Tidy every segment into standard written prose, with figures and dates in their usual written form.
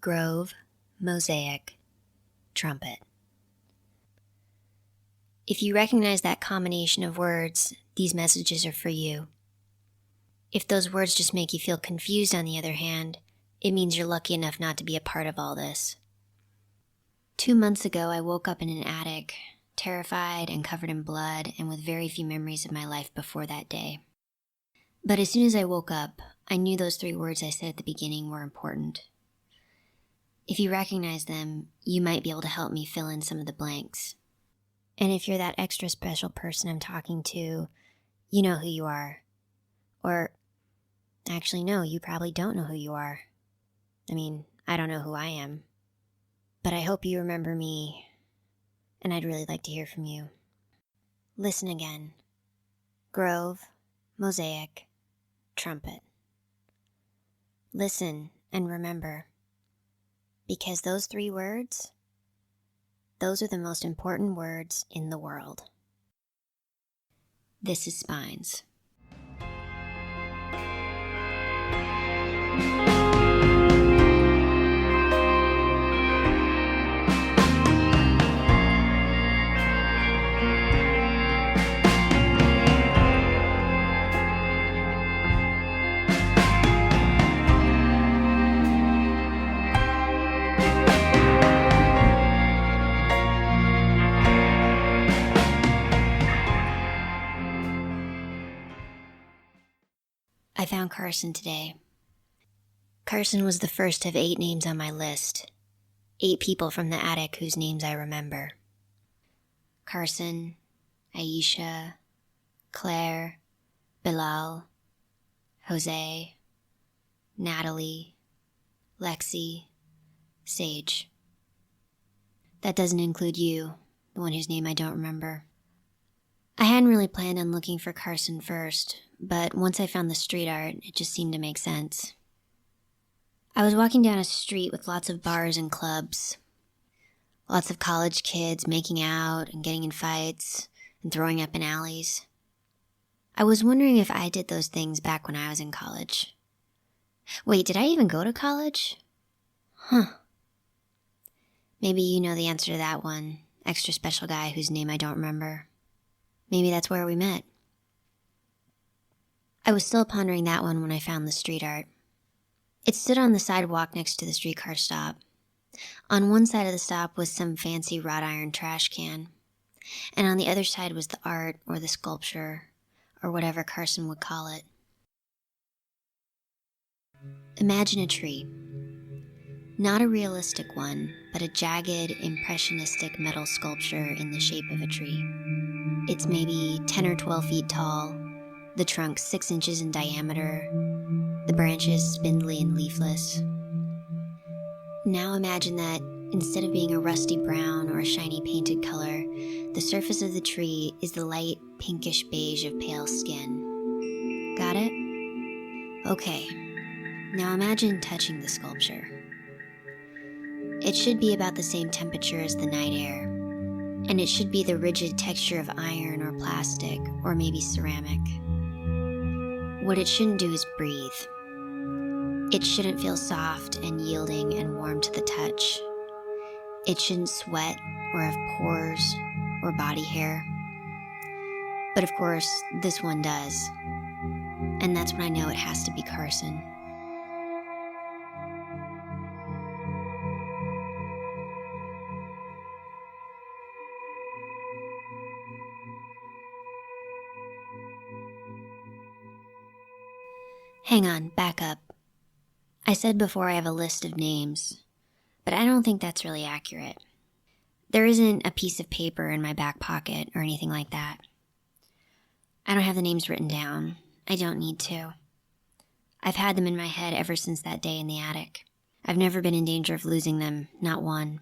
Grove, Mosaic, Trumpet. If you recognize that combination of words, these messages are for you. If those words just make you feel confused, on the other hand, it means you're lucky enough not to be a part of all this. 2 months ago, I woke up in an attic, terrified and covered in blood, and with very few memories of my life before that day. But as soon as I woke up, I knew those 3 words I said at the beginning were important. If you recognize them, you might be able to help me fill in some of the blanks. And if you're that extra special person I'm talking to, you know who you are. Or, actually no, you probably don't know who you are. I mean, I don't know who I am. But I hope you remember me, and I'd really like to hear from you. Listen again. Grove, Mosaic, Trumpet. Listen and remember. Because those 3 words, those are the most important words in the world. This is Spines. I found Carson today. Carson was the first of 8 names on my list. 8 people from the attic whose names I remember. Carson, Aisha, Claire, Bilal, Jose, Natalie, Lexi, Sage. That doesn't include you, the one whose name I don't remember. I hadn't really planned on looking for Carson first, but once I found the street art, it just seemed to make sense. I was walking down a street with lots of bars and clubs. Lots of college kids making out and getting in fights and throwing up in alleys. I was wondering if I did those things back when I was in college. Wait, did I even go to college? Maybe you know the answer to that one, extra special guy whose name I don't remember. Maybe that's where we met. I was still pondering that one when I found the street art. It stood on the sidewalk next to the streetcar stop. On one side of the stop was some fancy wrought iron trash can, and on the other side was the art or the sculpture, or whatever Carson would call it. Imagine a tree. Not a realistic one, but a jagged, impressionistic metal sculpture in the shape of a tree. It's maybe 10 or 12 feet tall, the trunk 6 inches in diameter, the branches spindly and leafless. Now imagine that instead of being a rusty brown or a shiny painted color, the surface of the tree is the light pinkish beige of pale skin. Got it? Okay, now imagine touching the sculpture. It should be about the same temperature as the night air, and it should be the rigid texture of iron or plastic, or maybe ceramic. What it shouldn't do is breathe. It shouldn't feel soft and yielding and warm to the touch. It shouldn't sweat or have pores or body hair. But of course, this one does. And that's when I know it has to be Carson. Hang on, back up. I said before I have a list of names, but I don't think that's really accurate. There isn't a piece of paper in my back pocket or anything like that. I don't have the names written down. I don't need to. I've had them in my head ever since that day in the attic. I've never been in danger of losing them, not one.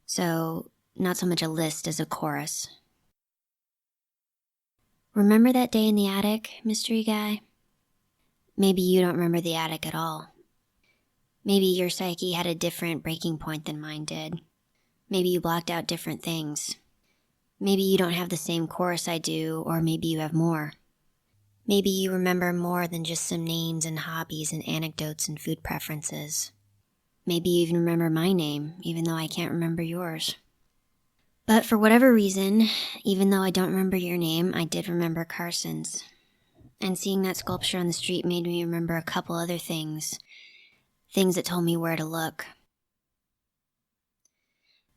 So, not so much a list as a chorus. Remember that day in the attic, mystery guy? Maybe you don't remember the attic at all. Maybe your psyche had a different breaking point than mine did. Maybe you blocked out different things. Maybe you don't have the same chorus I do, or maybe you have more. Maybe you remember more than just some names and hobbies and anecdotes and food preferences. Maybe you even remember my name, even though I can't remember yours. But for whatever reason, even though I don't remember your name, I did remember Carson's. And seeing that sculpture on the street made me remember a couple other things. Things that told me where to look.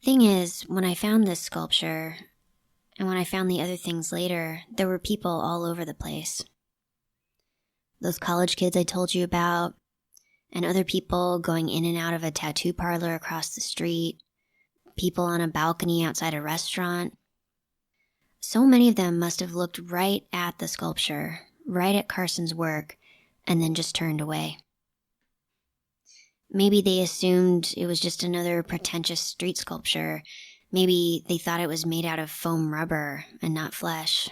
Thing is, when I found this sculpture, and when I found the other things later, there were people all over the place. Those college kids I told you about, and other people going in and out of a tattoo parlor across the street, people on a balcony outside a restaurant. So many of them must have looked right at the sculpture, right at Carson's work, and then just turned away. Maybe they assumed it was just another pretentious street sculpture. Maybe they thought it was made out of foam rubber and not flesh.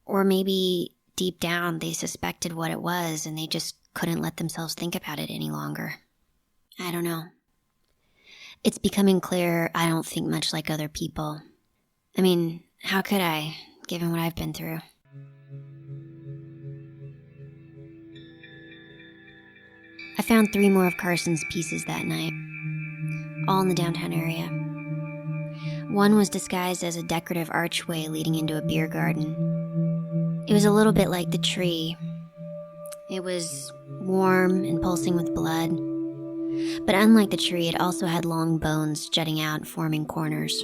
Or maybe deep down they suspected what it was and they just couldn't let themselves think about it any longer. I don't know. It's becoming clear I don't think much like other people. I mean, how could I, given what I've been through? I found 3 more of Carson's pieces that night, all in the downtown area. One was disguised as a decorative archway leading into a beer garden. It was a little bit like the tree. It was warm and pulsing with blood. But unlike the tree, it also had long bones jutting out, forming corners.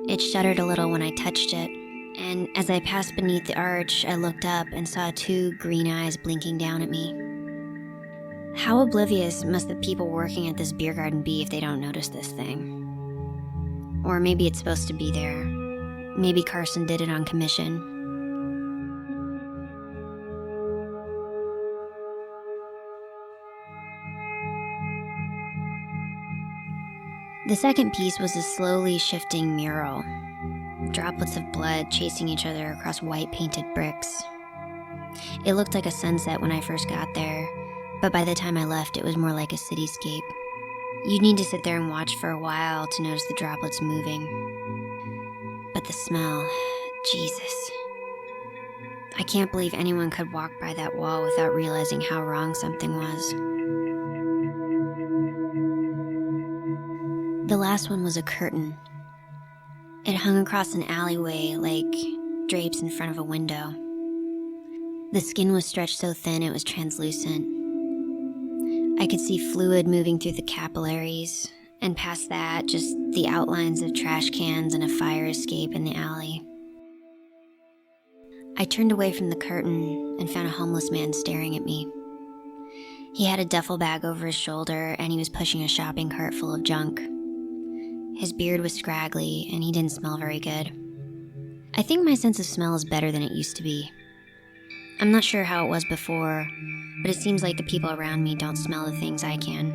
It shuddered a little when I touched it, and as I passed beneath the arch, I looked up and saw 2 green eyes blinking down at me. How oblivious must the people working at this beer garden be if they don't notice this thing? Or maybe it's supposed to be there. Maybe Carson did it on commission. The second piece was a slowly shifting mural. Droplets of blood chasing each other across white painted bricks. It looked like a sunset when I first got there, but by the time I left, it was more like a cityscape. You'd need to sit there and watch for a while to notice the droplets moving. But the smell, Jesus. I can't believe anyone could walk by that wall without realizing how wrong something was. The last one was a curtain. It hung across an alleyway like drapes in front of a window. The skin was stretched so thin it was translucent. I could see fluid moving through the capillaries, and past that, just the outlines of trash cans and a fire escape in the alley. I turned away from the curtain and found a homeless man staring at me. He had a duffel bag over his shoulder, and he was pushing a shopping cart full of junk. His beard was scraggly, and he didn't smell very good. I think my sense of smell is better than it used to be. I'm not sure how it was before, but it seems like the people around me don't smell the things I can.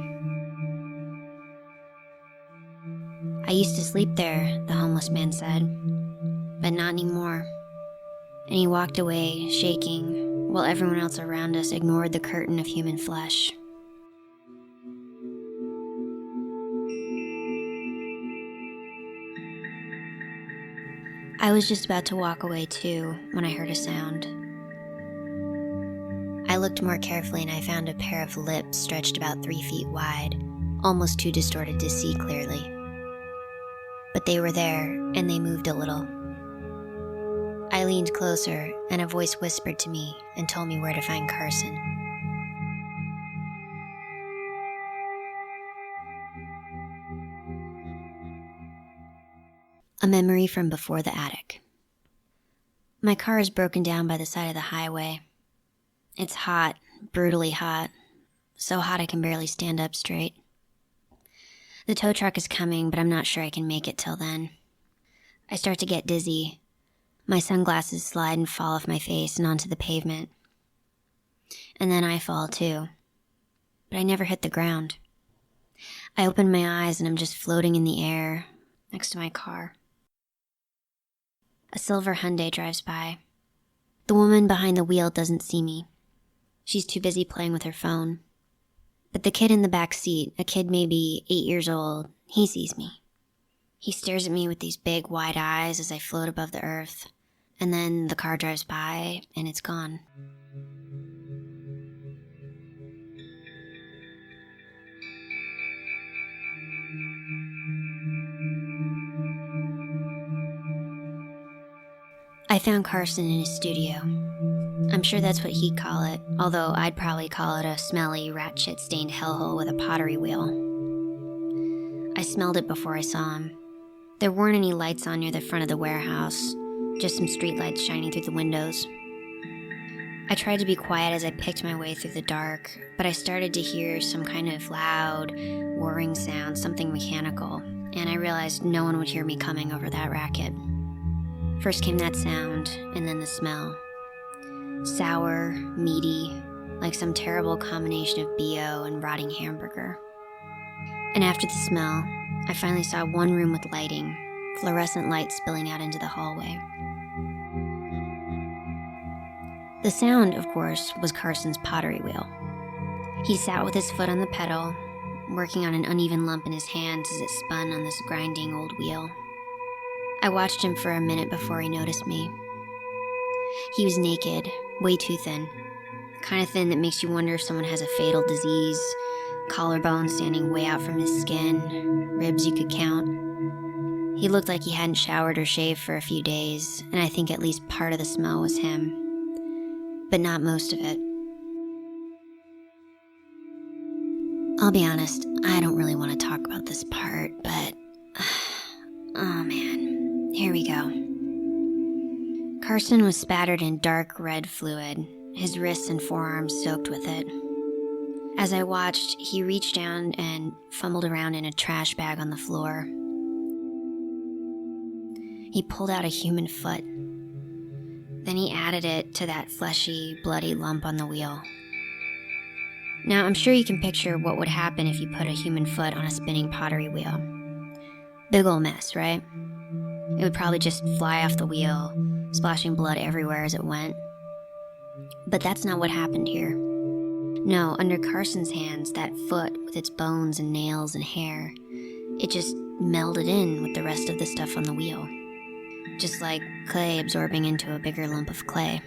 I used to sleep there, the homeless man said, but not anymore. And he walked away, shaking, while everyone else around us ignored the curtain of human flesh. I was just about to walk away too when I heard a sound. I looked more carefully and I found a pair of lips stretched about 3 feet wide, almost too distorted to see clearly. But they were there, and they moved a little. I leaned closer, and a voice whispered to me and told me where to find Carson. A memory from before the attic. My car is broken down by the side of the highway. It's hot, brutally hot, so hot I can barely stand up straight. The tow truck is coming, but I'm not sure I can make it till then. I start to get dizzy. My sunglasses slide and fall off my face and onto the pavement. And then I fall too. But I never hit the ground. I open my eyes and I'm just floating in the air next to my car. A silver Hyundai drives by. The woman behind the wheel doesn't see me. She's too busy playing with her phone. But the kid in the back seat, a kid maybe 8 years old, he sees me. He stares at me with these big, wide eyes as I float above the earth. And then the car drives by, and it's gone. I found Carson in his studio. I'm sure that's what he'd call it, although I'd probably call it a smelly, rat shit-stained hellhole with a pottery wheel. I smelled it before I saw him. There weren't any lights on near the front of the warehouse, just some streetlights shining through the windows. I tried to be quiet as I picked my way through the dark, but I started to hear some kind of loud, whirring sound, something mechanical, and I realized no one would hear me coming over that racket. First came that sound, and then the smell. Sour, meaty, like some terrible combination of BO and rotting hamburger. And after the smell, I finally saw one room with lighting, fluorescent light spilling out into the hallway. The sound, of course, was Carson's pottery wheel. He sat with his foot on the pedal, working on an uneven lump in his hands as it spun on this grinding old wheel. I watched him for a minute before he noticed me. He was naked, way too thin. The kind of thin that makes you wonder if someone has a fatal disease, collarbone standing way out from his skin, ribs you could count. He looked like he hadn't showered or shaved for a few days, and I think at least part of the smell was him. But not most of it. I'll be honest, I don't really want to talk about this part, but... oh man, here we go. Carson was spattered in dark red fluid, his wrists and forearms soaked with it. As I watched, he reached down and fumbled around in a trash bag on the floor. He pulled out a human foot. Then he added it to that fleshy, bloody lump on the wheel. Now, I'm sure you can picture what would happen if you put a human foot on a spinning pottery wheel. Big ol' mess, right? It would probably just fly off the wheel, splashing blood everywhere as it went. But that's not what happened here. No, under Carson's hands, that foot with its bones and nails and hair, it just melded in with the rest of the stuff on the wheel. Just like clay absorbing into a bigger lump of clay.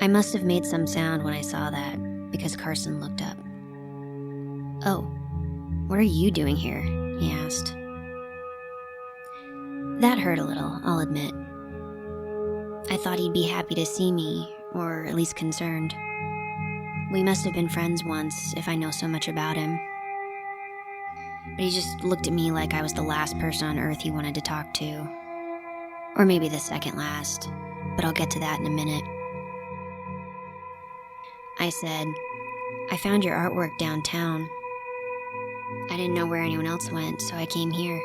I must have made some sound when I saw that, because Carson looked up. "Oh, what are you doing here?" he asked. That hurt a little, I'll admit. I thought he'd be happy to see me, or at least concerned. We must have been friends once, if I know so much about him. But he just looked at me like I was the last person on earth he wanted to talk to. Or maybe the second last, but I'll get to that in a minute. I said, "I found your artwork downtown. I didn't know where anyone else went, so I came here."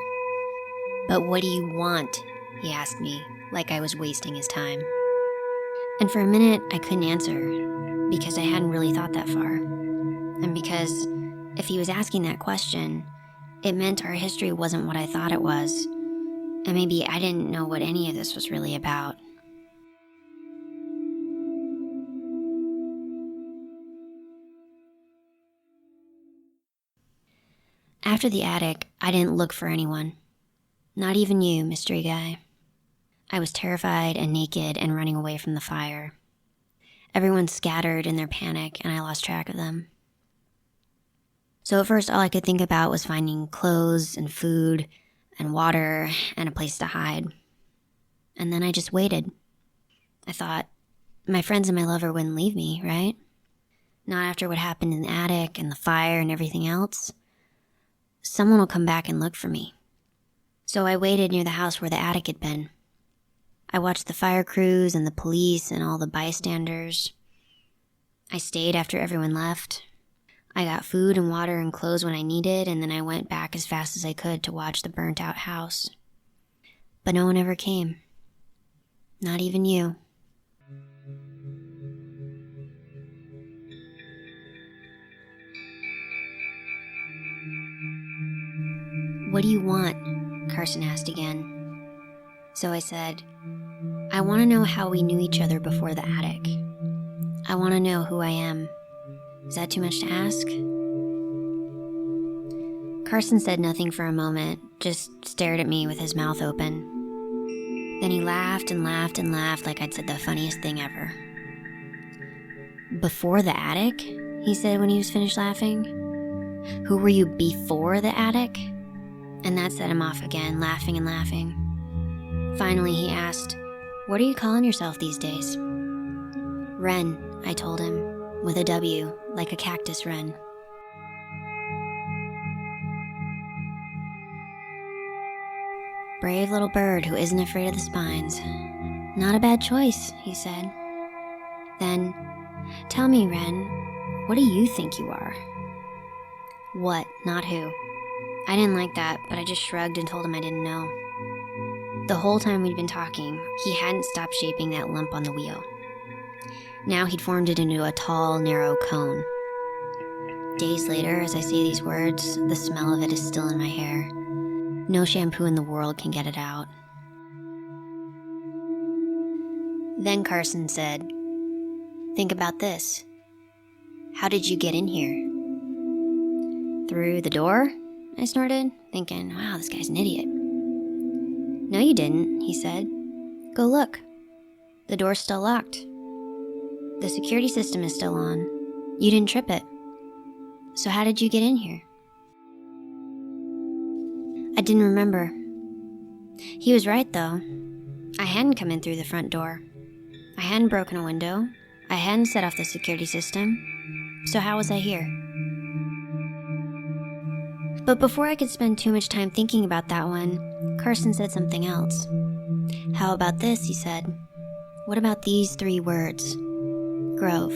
"But what do you want?" he asked me, like I was wasting his time. And for a minute, I couldn't answer, because I hadn't really thought that far. And because if he was asking that question, it meant our history wasn't what I thought it was, and maybe I didn't know what any of this was really about. After the attic, I didn't look for anyone. Not even you, mystery guy. I was terrified and naked and running away from the fire. Everyone scattered in their panic, and I lost track of them. So at first, all I could think about was finding clothes and food and water and a place to hide. And then I just waited. I thought, my friends and my lover wouldn't leave me, right? Not after what happened in the attic and the fire and everything else. Someone will come back and look for me. So I waited near the house where the attic had been. I watched the fire crews and the police and all the bystanders. I stayed after everyone left. I got food and water and clothes when I needed, and then I went back as fast as I could to watch the burnt-out house. But no one ever came. Not even you. "What do you want?" Carson asked again. So I said, "I want to know how we knew each other before the attic. I want to know who I am. Is that too much to ask?" Carson said nothing for a moment, just stared at me with his mouth open. Then he laughed and laughed and laughed like I'd said the funniest thing ever. "Before the attic?" he said when he was finished laughing. "Who were you before the attic?" And that set him off again, laughing and laughing. Finally, he asked, "What are you calling yourself these days?" "Wren," I told him, with a W, like a cactus wren. "Brave little bird who isn't afraid of the spines. Not a bad choice," he said. Then, "Tell me, Wren, what do you think you are?" What, not who. I didn't like that, but I just shrugged and told him I didn't know. The whole time we'd been talking, he hadn't stopped shaping that lump on the wheel. Now he'd formed it into a tall, narrow cone. Days later, as I say these words, the smell of it is still in my hair. No shampoo in the world can get it out. Then Carson said, "Think about this. How did you get in here?" "Through the door?" I snorted, thinking, wow, this guy's an idiot. "No, you didn't," he said. "Go look. The door's still locked. The security system is still on. You didn't trip it. So how did you get in here?" I didn't remember. He was right, though. I hadn't come in through the front door. I hadn't broken a window. I hadn't set off the security system. So how was I here? But before I could spend too much time thinking about that one, Carson said something else. "How about this?" he said. "What about these 3 words? Grove,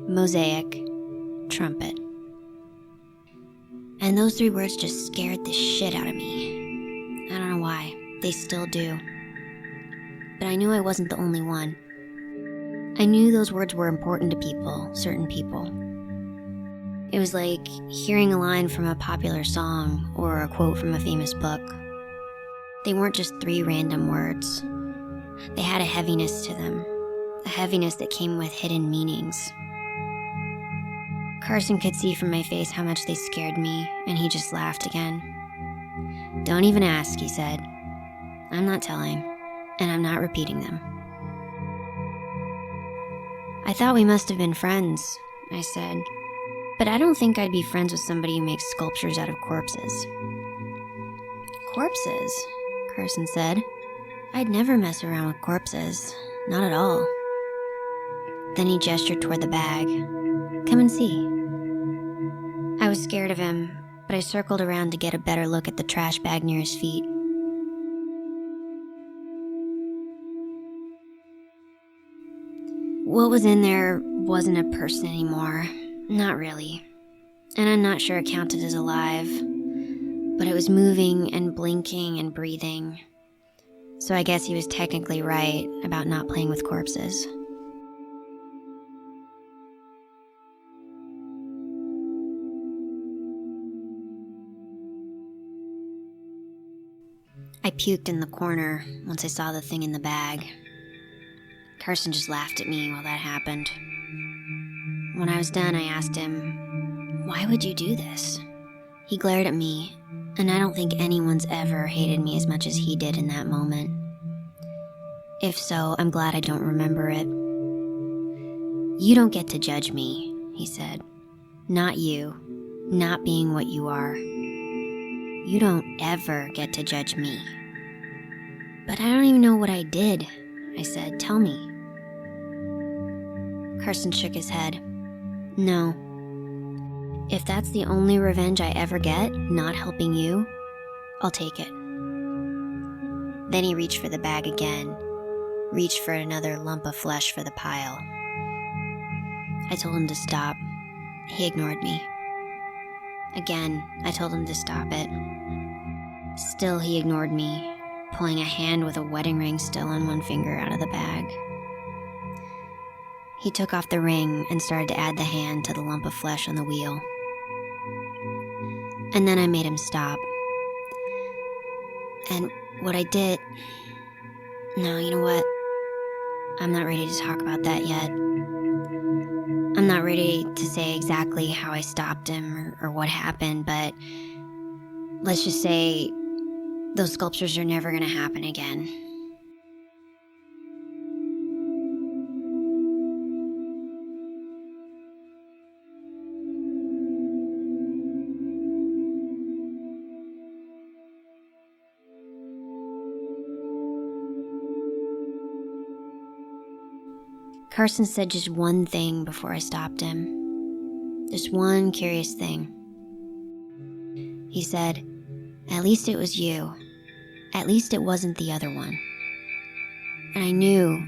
Mosaic, Trumpet." And those 3 words just scared the shit out of me. I don't know why. They still do. But I knew I wasn't the only one. I knew those words were important to people, certain people. It was like hearing a line from a popular song or a quote from a famous book. They weren't just 3 random words. They had a heaviness to them, a heaviness that came with hidden meanings. Carson could see from my face how much they scared me, and he just laughed again. "Don't even ask," he said. "I'm not telling, and I'm not repeating them." "I thought we must have been friends," I said. "But I don't think I'd be friends with somebody who makes sculptures out of corpses." "Corpses?" Carson said. "I'd never mess around with corpses. Not at all." Then he gestured toward the bag. "Come and see." I was scared of him, but I circled around to get a better look at the trash bag near his feet. What was in there wasn't a person anymore. Not really. And I'm not sure it counted as alive. But it was moving and blinking and breathing. So I guess he was technically right about not playing with corpses. I puked in the corner once I saw the thing in the bag. Carson just laughed at me while that happened. When I was done, I asked him, "Why would you do this?" He glared at me, and I don't think anyone's ever hated me as much as he did in that moment. If so, I'm glad I don't remember it. "You don't get to judge me," he said. "Not you, not being what you are. You don't ever get to judge me." "But I don't even know what I did," I said. "Tell me." Carson shook his head. "No. If that's the only revenge I ever get, not helping you, I'll take it." Then he reached for the bag again, reached for another lump of flesh for the pile. I told him to stop. He ignored me. Again, I told him to stop it. Still, he ignored me, pulling a hand with a wedding ring still on one finger out of the bag. He took off the ring and started to add the hand to the lump of flesh on the wheel. And then I made him stop. And what I did... No, you know what? I'm not ready to talk about that yet. I'm not ready to say exactly how I stopped him or what happened, but let's just say those sculptures are never going to happen again. Carson said just one thing before I stopped him. Just one curious thing. He said, "At least it was you. At least it wasn't the other one." And I knew,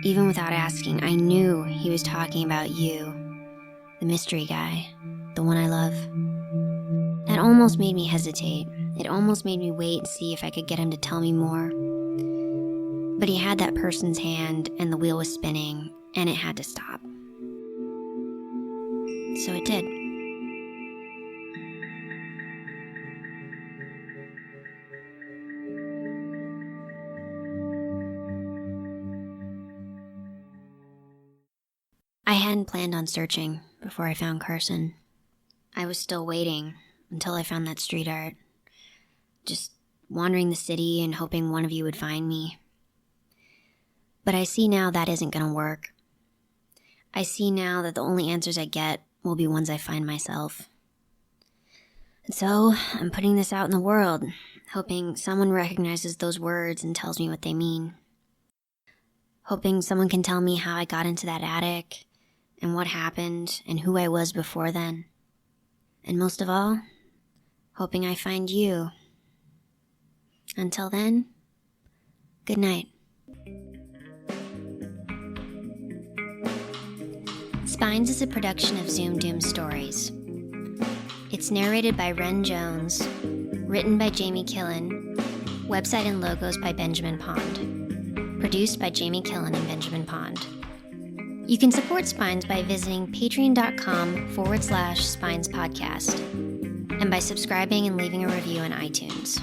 even without asking, I knew he was talking about you, the mystery guy, the one I love. That almost made me hesitate. It almost made me wait and see if I could get him to tell me more. But he had that person's hand, and the wheel was spinning, and it had to stop. So it did. I hadn't planned on searching before I found Carson. I was still waiting until I found that street art. Just wandering the city and hoping one of you would find me. But I see now that isn't gonna work. I see now that the only answers I get will be ones I find myself. And so I'm putting this out in the world, hoping someone recognizes those words and tells me what they mean. Hoping someone can tell me how I got into that attic, and what happened, and who I was before then. And most of all, hoping I find you. Until then, good night. Spines is a production of Zoom Doom Stories. It's narrated by Ren Jones, written by Jamie Killen, website and logos by Benjamin Pond, produced by Jamie Killen and Benjamin Pond. You can support Spines by visiting patreon.com/Spines Podcast and by subscribing and leaving a review on iTunes.